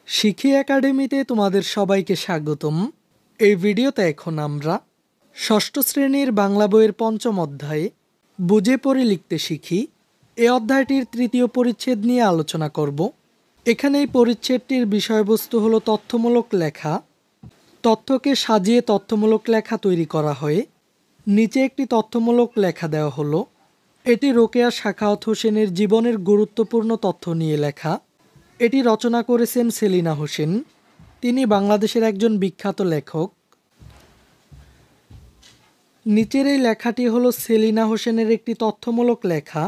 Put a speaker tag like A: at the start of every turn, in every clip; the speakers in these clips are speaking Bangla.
A: শিখি একাডেমিতে তোমাদের সবাইকে স্বাগতম। এই ভিডিওতে এখন আমরা ষষ্ঠ শ্রেণীর বাংলা বইয়ের পঞ্চম অধ্যায়ে বুঝে পড়ে লিখতে শিখি এই অধ্যায়টির তৃতীয় পরিচ্ছেদ নিয়ে আলোচনা করব। এখানে এই পরিচ্ছেদটির বিষয়বস্তু হলো তথ্যমূলক লেখা। তথ্যকে সাজিয়ে তথ্যমূলক লেখা তৈরি করা হয়। নিচে একটি তথ্যমূলক লেখা দেওয়া হলো। এটি রোকেয়া সাখাওয়াত হোসেনের জীবনের গুরুত্বপূর্ণ তথ্য নিয়ে লেখা। এটি রচনা করেছেন সেলিনা হোসেন। তিনি বাংলাদেশের একজন বিখ্যাত লেখক। নিচের এই লেখাটি হলো সেলিনা হোসেনের একটি তথ্যমূলক লেখা।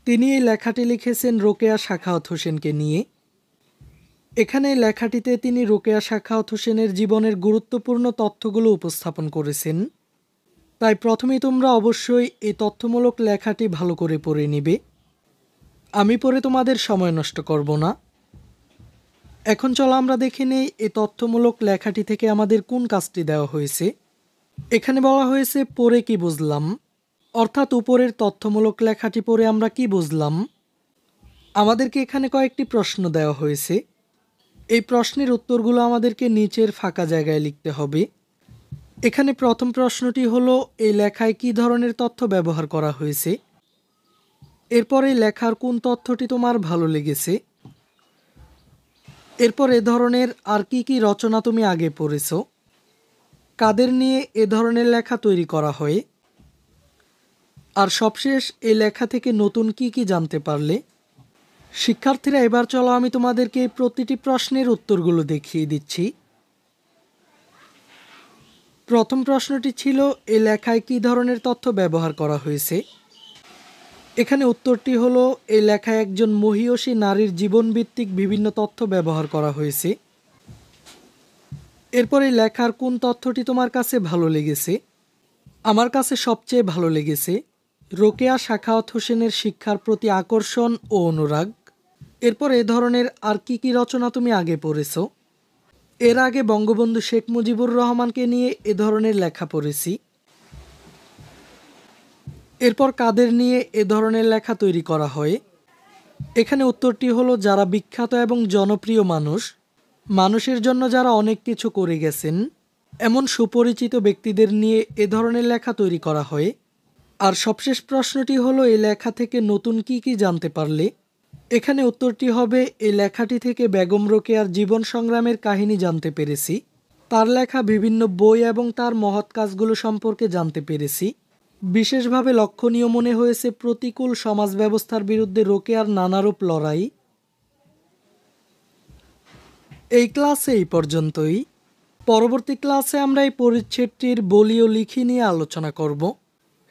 A: তিনি এই লেখাটি লিখেছেন রোকেয়া সাখাওয়াত হোসেনকে নিয়ে। এখানে এই লেখাটিতে তিনি রোকেয়া সাখাওয়াত হোসেনের জীবনের গুরুত্বপূর্ণ তথ্যগুলো উপস্থাপন করেছেন। তাই প্রথমেই তোমরা অবশ্যই এই তথ্যমূলক লেখাটি ভালো করে পড়ে নিবে। আমি পড়ে তোমাদের সময় নষ্ট করব না। এখন চলো আমরা দেখে নেই এই তথ্যমূলক লেখাটি থেকে আমাদের কোন কাজটি দেওয়া হয়েছে। এখানে বলা হয়েছে পড়ে কি বুঝলাম, অর্থাৎ উপরের তথ্যমূলক লেখাটি পড়ে আমরা কি বুঝলাম। আমাদেরকে এখানে কয়েকটি প্রশ্ন দেওয়া হয়েছে। এই প্রশ্নের উত্তরগুলো আমাদেরকে নিচের ফাঁকা জায়গায় লিখতে হবে। এখানে প্রথম প্রশ্নটি হলো এই লেখায় কি ধরনের তথ্য ব্যবহার করা হয়েছে। এরপর এই লেখার কোন তথ্যটি তোমার ভালো লেগেছে। এরপর এ ধরনের আর কি কি রচনা তুমি আগে পড়েছো, কাদের নিয়ে এ ধরনের লেখা তৈরি করা হয়, আর সবশেষ এই লেখা থেকে নতুন কি কি জানতে পারলে। শিক্ষার্থীরা, এবার চলো আমি তোমাদেরকে প্রতিটি প্রশ্নের উত্তরগুলো দেখিয়ে দিচ্ছি। প্রথম প্রশ্নটি ছিল এই লেখায় কি ধরনের তথ্য ব্যবহার করা হয়েছে। এখানে উত্তরটি হলো এই লেখায় একজন মহীয়সী নারীর জীবনভিত্তিক বিভিন্ন তথ্য ব্যবহার করা হয়েছে। এরপর এই লেখার কোন তথ্যটি তোমার কাছে ভালো লেগেছে। আমার কাছে সবচেয়ে ভালো লেগেছে রোকেয়া সাখাওয়াত হোসেনের শিক্ষার প্রতি আকর্ষণ ও অনুরাগ। এরপর এ ধরনের আর কি কি রচনা তুমি আগে পড়েছো। এর আগে বঙ্গবন্ধু শেখ মুজিবুর রহমানকে নিয়ে এ ধরনের লেখা পড়েছি। এরপর কাদের নিয়ে এ ধরনের লেখা তৈরি করা হয়। এখানে উত্তরটি হলো যারা বিখ্যাত এবং জনপ্রিয় মানুষ, মানুষের জন্য যারা অনেক কিছু করে গেছেন, এমন সুপরিচিত ব্যক্তিদের নিয়ে এ ধরনের লেখা তৈরি করা হয়। আর সবশেষ প্রশ্নটি হলো এই লেখা থেকে নতুন কি কি জানতে পারলে। এখানে উত্তরটি হবে এই লেখাটি থেকে বেগম রোকেয়ার জীবন সংগ্রামের কাহিনী জানতে পেরেছি, তার লেখা বিভিন্ন বই এবং তার মহৎ কাজগুলো সম্পর্কে জানতে পেরেছি। বিশেষভাবে লক্ষণীয় মনে হয়েছে প্রতিকূল সমাজ ব্যবস্থার বিরুদ্ধে রোকেয়ার নানারূপ লড়াই। এই ক্লাসে এই পর্যন্তই। পরবর্তী ক্লাসে আমরা এই পরিচ্ছেদটির বলি ও লিখি নিয়ে আলোচনা করব।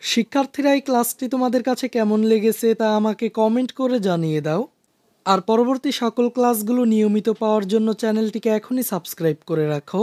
A: শিক্ষার্থীরা, এই ক্লাসটি তোমাদের কাছে কেমন লেগেছে তা আমাকে কমেন্ট করে জানিয়ে দাও। আর পরবর্তী সকল ক্লাসগুলো নিয়মিত পাওয়ার জন্য চ্যানেলটিকে এখনই সাবস্ক্রাইব করে রাখো।